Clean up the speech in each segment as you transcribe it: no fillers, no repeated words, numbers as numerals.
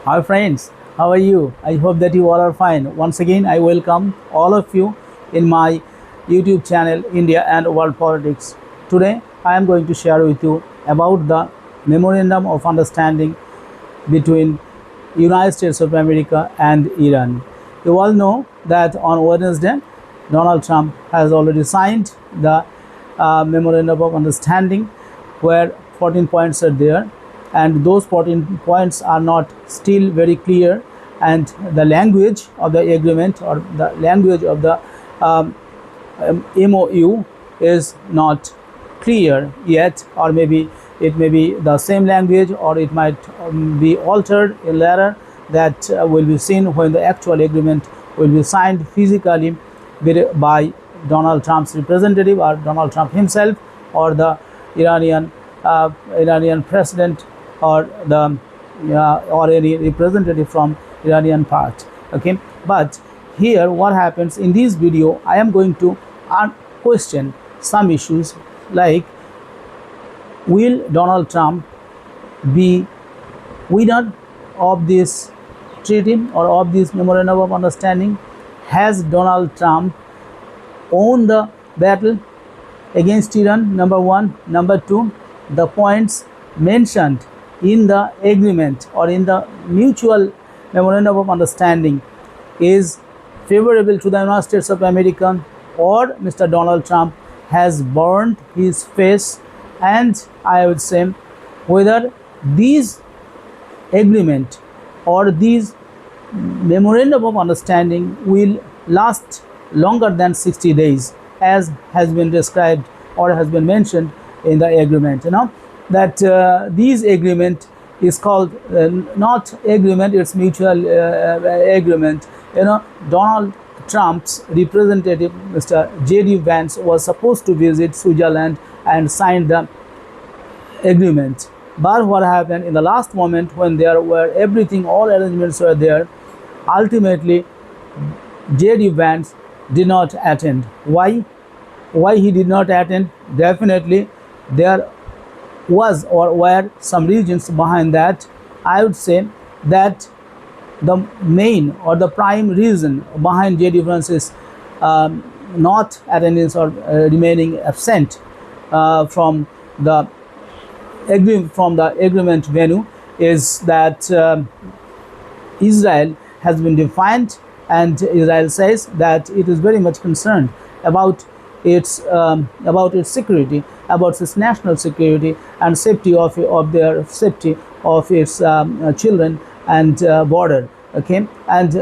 Hi friends, how are you? I hope that you all are fine. Once again, I welcome all of you in my YouTube channel India and World Politics. Today, I am going to share with you about the Memorandum of Understanding between United States of America and Iran. You all know that on Wednesday, Donald Trump has already signed the Memorandum of Understanding where 14 points are there, and those 14 points are not still very clear, and the language of the agreement or the language of the MoU is not clear yet, or maybe it may be the same language, or it might be altered in later. That will be seen when the actual agreement will be signed physically by Donald Trump's representative, or Donald Trump himself, or the Iranian Iranian president, or the or any representative from Iranian part. Okay, but here what happens in this video, I am going to question some issues like, will Donald Trump be winner of this treaty or of this Memorandum of Understanding? Has Donald Trump won the battle against Iran? Number one. Number two, the points mentioned in the agreement or in the mutual Memorandum of Understanding is favorable to the United States of America, or Mr. Donald Trump has burned his face? And I would say whether these agreement or these Memorandum of Understanding will last longer than 60 days, as has been described or has been mentioned in the agreement. That these agreement is called not agreement, it's mutual agreement. Donald Trump's representative, Mr. J.D. Vance, was supposed to visit Switzerland and sign the agreement. But what happened in the last moment, when there were everything, all arrangements were there, ultimately J.D. Vance did not attend. Why he did not attend? Definitely there was or were some reasons behind that. I would say that the main or the prime reason behind J.D. Vance's not attendance or remaining absent from the agreement venue is that Israel has been defined, and Israel says that it is very much concerned about its security, about its national security and safety of their safety of its children and border, okay, and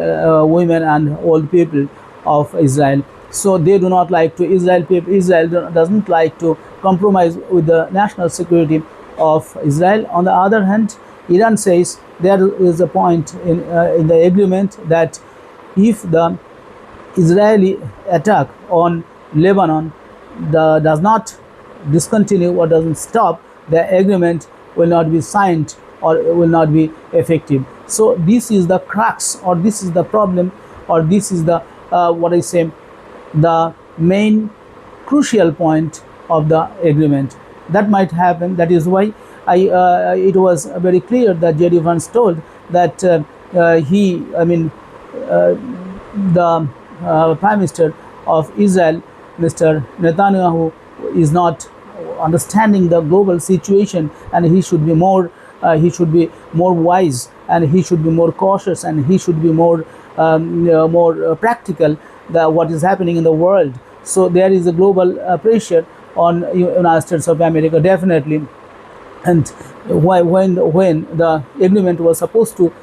women and old people of Israel. So they do not like to Israel doesn't like to compromise with the national security of Israel. On the other hand, Iran says there is a point in the agreement that if the Israeli attack on Lebanon does not discontinue or doesn't stop, the agreement will not be signed or will not be effective. So this is the crux, or this is the problem, or this is the what I say, the main crucial point of the agreement that might happen. That is why it was very clear that J.D. Vance told that the Prime Minister of Israel, Mr. Netanyahu, is not understanding the global situation, and he should be more wise, and he should be more cautious, and he should be more practical what is happening in the world. So there is a global pressure on United States of America, definitely. And when the agreement was supposed to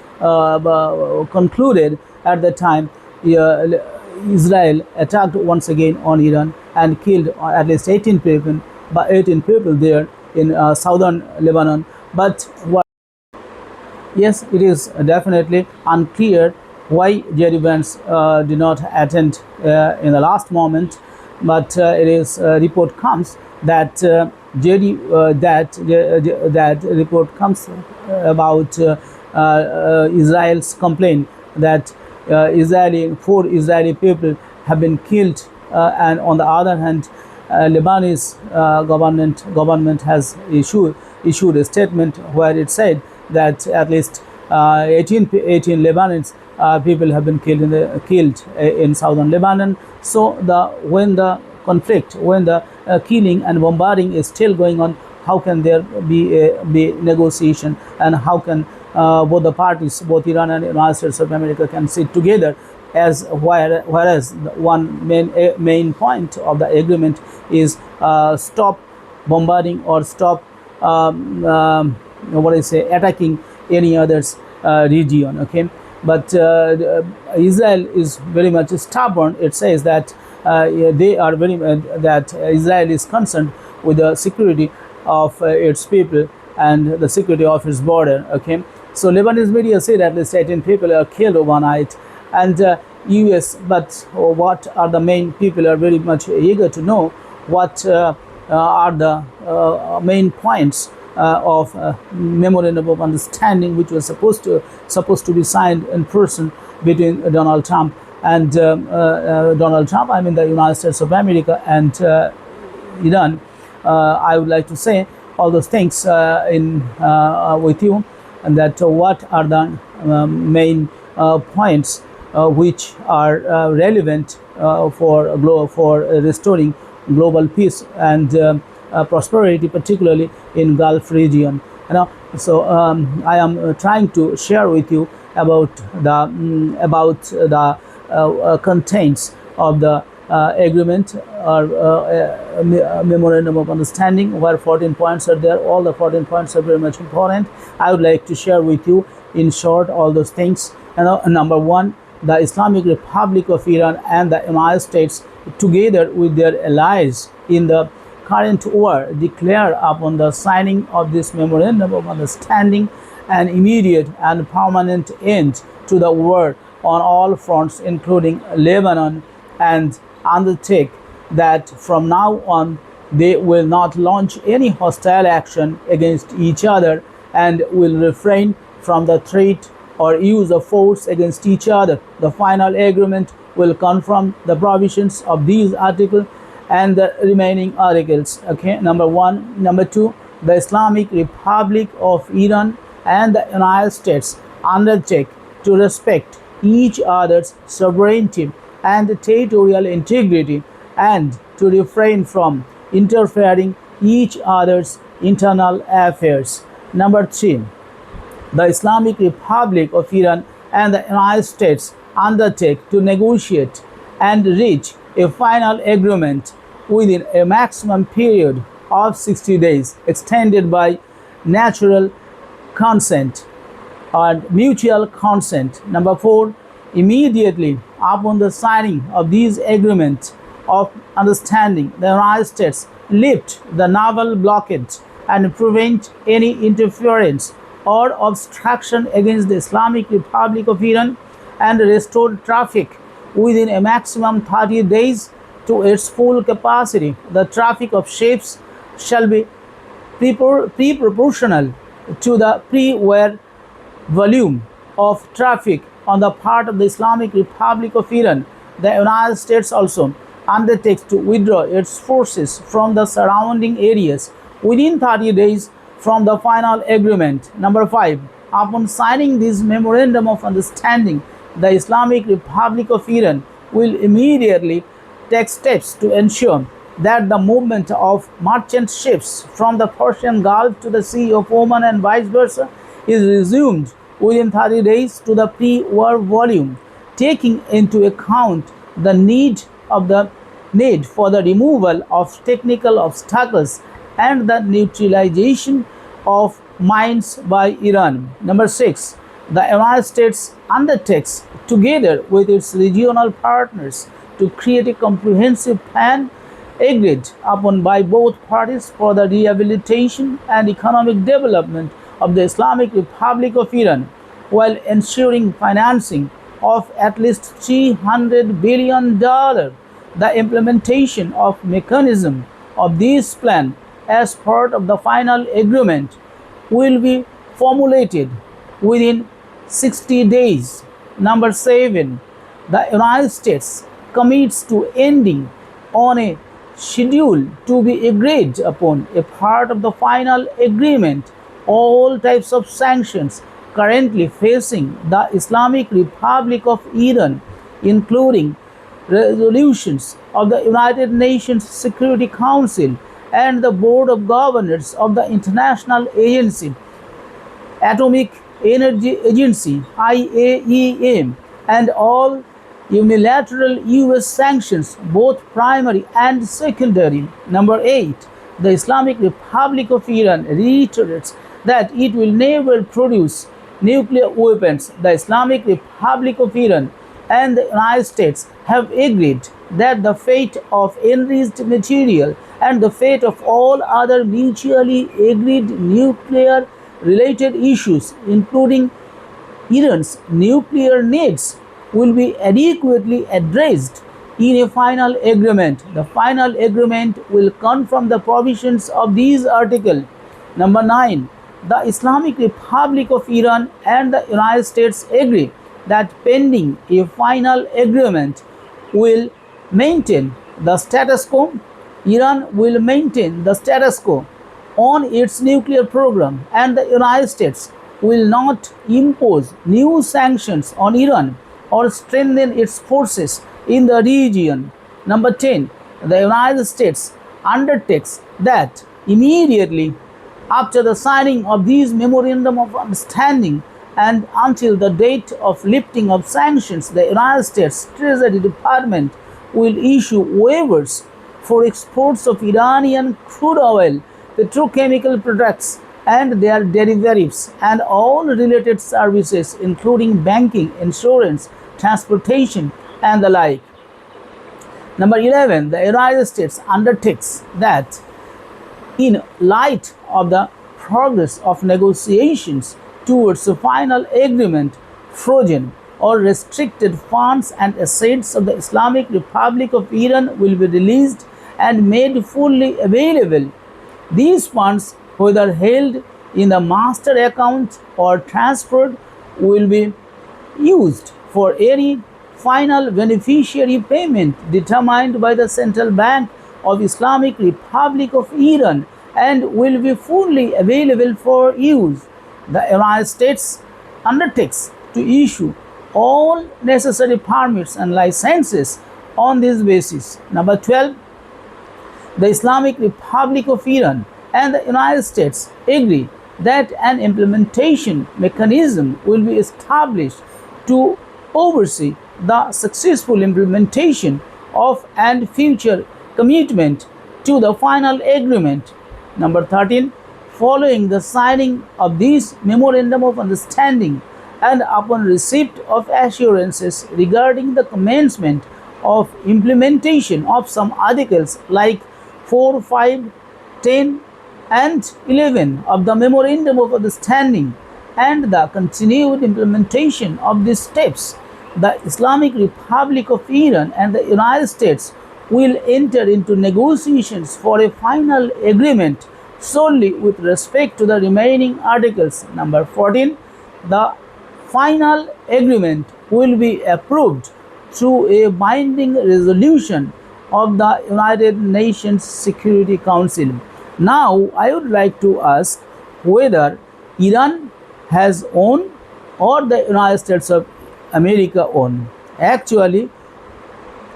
concluded, at the time Israel attacked once again on Iran and killed at least 18 people there in southern Lebanon. But yes, it is definitely unclear why J.D. Vance did not attend in the last moment. But it is report comes that that report comes about Israel's complaint that four Israeli people have been killed, and on the other hand, Lebanese government has issued a statement where it said that at least 18 Lebanese people have been killed in southern Lebanon. So when the conflict, when the killing and bombarding is still going on, how can there be negotiation, and how can both the parties, both Iran and United States of America, can sit together? Whereas the one main point of the agreement is stop bombarding or stop attacking any others region. Okay, but Israel is very much stubborn. It says that they are that Israel is concerned with the security of its people and the security of its border. Okay, so Lebanese media say that at least 18 people are killed overnight, and US. But what are the main people are very much eager to know what are the main points of Memorandum of Understanding, which was supposed to be signed in person between Donald Trump and I mean the United States of America and Iran. I would like to say all those things with you, and that what are the main points which are relevant for restoring global peace and prosperity, particularly in Gulf region. So I am trying to share with you about the contents of the agreement or Memorandum of Understanding, where 14 points are there. All the 14 points are very much important. I would like to share with you in short all those things. Number one, the Islamic Republic of Iran and the United States, together with their allies in the current war, declare upon the signing of this Memorandum of Understanding an immediate and permanent end to the war on all fronts, including Lebanon, and undertake that from now on they will not launch any hostile action against each other and will refrain from the threat or use of force against each other. The final agreement will confirm the provisions of these articles and the remaining articles. Okay, number one. Number two, the Islamic Republic of Iran and the United States undertake to respect each other's sovereignty and territorial integrity, and to refrain from interfering each other's internal affairs. Number three, the Islamic Republic of Iran and the United States undertake to negotiate and reach a final agreement within a maximum period of 60 days, extended by natural consent and mutual consent. Number four, immediately upon the signing of these agreements of understanding, the United States lift the naval blockade and prevent any interference or obstruction against the Islamic Republic of Iran, and restore traffic within a maximum 30 days to its full capacity. The traffic of ships shall be proportional to the pre-war volume of traffic on the part of the Islamic Republic of Iran. The United States also undertakes to withdraw its forces from the surrounding areas within 30 days from the final agreement. Number five, upon signing this Memorandum of Understanding, the Islamic Republic of Iran will immediately take steps to ensure that the movement of merchant ships from the Persian Gulf to the Sea of Oman and vice versa is resumed within 30 days to the pre-war volume, taking into account the need for the removal of technical obstacles and the neutralization of mines by Iran. Number six, the United States undertakes, together with its regional partners, to create a comprehensive plan agreed upon by both parties for the rehabilitation and economic development of the Islamic Republic of Iran, while ensuring financing of at least $300 billion. The implementation of mechanism of this plan as part of the final agreement will be formulated within 60 days. Number seven, the United States commits to ending on a schedule to be agreed upon a part of the final agreement all types of sanctions currently facing the Islamic Republic of Iran, including resolutions of the United Nations Security Council and the Board of Governors of the International Agency Atomic Energy Agency (IAEA) and all unilateral US sanctions, both primary and secondary. Number 8. The Islamic Republic of Iran reiterates that it will never produce nuclear weapons. The Islamic Republic of Iran and the United States have agreed that the fate of enriched material and the fate of all other mutually agreed nuclear related issues, including Iran's nuclear needs, will be adequately addressed in a final agreement. The final agreement will come from the provisions of these articles. Number 9. The Islamic Republic of Iran and the United States agree that pending a final agreement will maintain the status quo. Iran will maintain the status quo on its nuclear program, and the United States will not impose new sanctions on Iran or strengthen its forces in the region. Number 10. The United States undertakes that immediately after the signing of these Memorandum of Understanding and until the date of lifting of sanctions, the United States Treasury Department will issue waivers for exports of Iranian crude oil, petrochemical products and their derivatives, and all related services, including banking, insurance, transportation, and the like. Number 11. The United States undertakes that in light of the progress of negotiations towards a final agreement, frozen or restricted funds and assets of the Islamic Republic of Iran will be released and made fully available. These funds, whether held in the master account or transferred, will be used for any final beneficiary payment determined by the Central Bank of Islamic Republic of Iran and will be fully available for use. The United States undertakes to issue all necessary permits and licenses on this basis. Number 12. The Islamic Republic of Iran and the United States agree that an implementation mechanism will be established to oversee the successful implementation of and future commitment to the final agreement. Number 13. Following the signing of this Memorandum of Understanding and upon receipt of assurances regarding the commencement of implementation of some articles like 4, 5, 10 and 11 of the Memorandum of Understanding and the continued implementation of these steps, the Islamic Republic of Iran and the United States will enter into negotiations for a final agreement solely with respect to the remaining articles. Number 14. The final agreement will be approved through a binding resolution of the United Nations Security Council. Now, I would like to ask whether Iran has won or the United States of America won. Actually,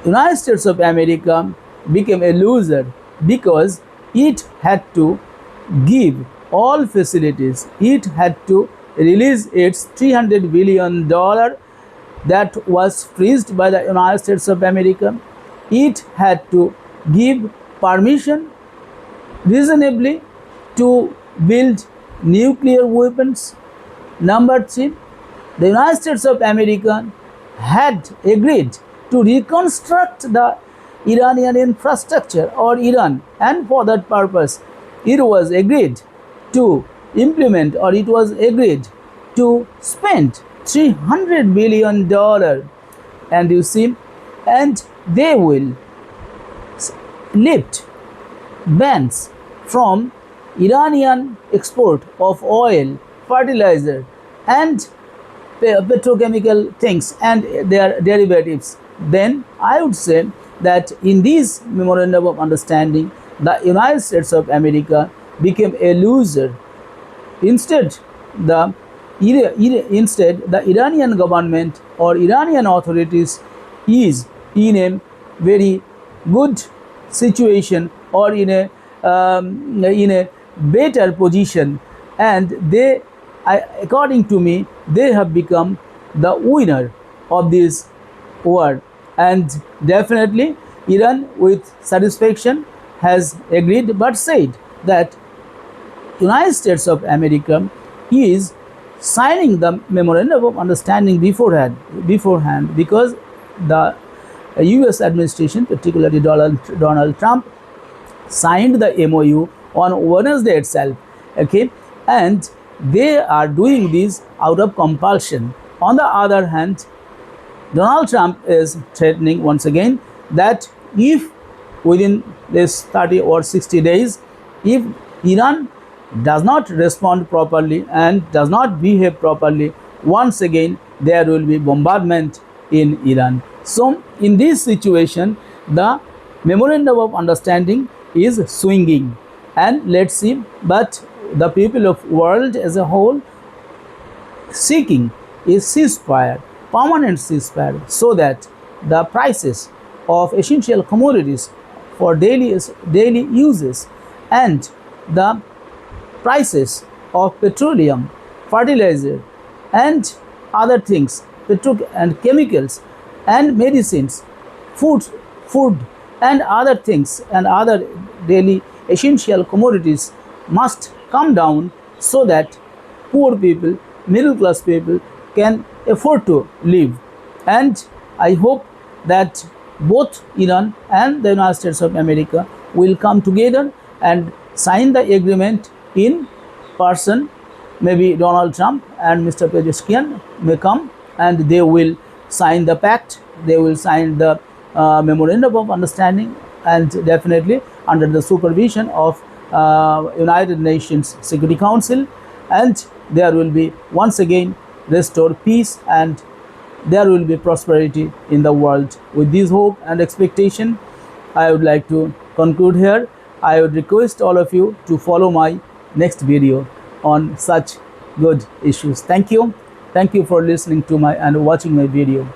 United States of America became a loser because it had to give all facilities. It had to release its $300 billion that was freezed by the United States of America. It had to give permission reasonably to build nuclear weapons. Number 3, the United States of America had agreed to reconstruct the Iranian infrastructure or Iran, and for that purpose it was agreed to implement or it was agreed to spend $300 billion, and you see, and they will lift bans from Iranian export of oil, fertilizer and petrochemical things and their derivatives. Then I would say that in this Memorandum of Understanding, the United States of America became a loser. Instead, the Instead, the Iranian government or Iranian authorities is in a very good situation or in a better position, and they, according to me, they have become the winner of this war. And definitely Iran with satisfaction has agreed but said that United States of America is signing the Memorandum of Understanding beforehand because the US administration, particularly Donald Trump, signed the MoU on Wednesday itself, okay, and they are doing this out of compulsion. On the other hand, Donald Trump is threatening once again that if within this 30 or 60 days, if Iran does not respond properly and does not behave properly, once again there will be bombardment in Iran. So in this situation, the Memorandum of Understanding is swinging, and let's see, but the people of world as a whole seeking a ceasefire, permanent ceasefire, so that the prices of essential commodities for daily uses and the prices of petroleum, fertilizer, and other things, and chemicals and medicines, food and other things and other daily essential commodities must come down, so that poor people, middle class people can afford to live. And I hope that both Iran and the United States of America will come together and sign the agreement in person. Maybe Donald Trump and Mr. Pezeshkian may come and they will sign the pact, they will sign the Memorandum of Understanding, and definitely under the supervision of United Nations Security Council, and there will be once again restored peace and there will be prosperity in the world. With this hope and expectation, I would like to conclude here. I would request all of you to follow my next video on such good issues. Thank you for listening to my and watching my video.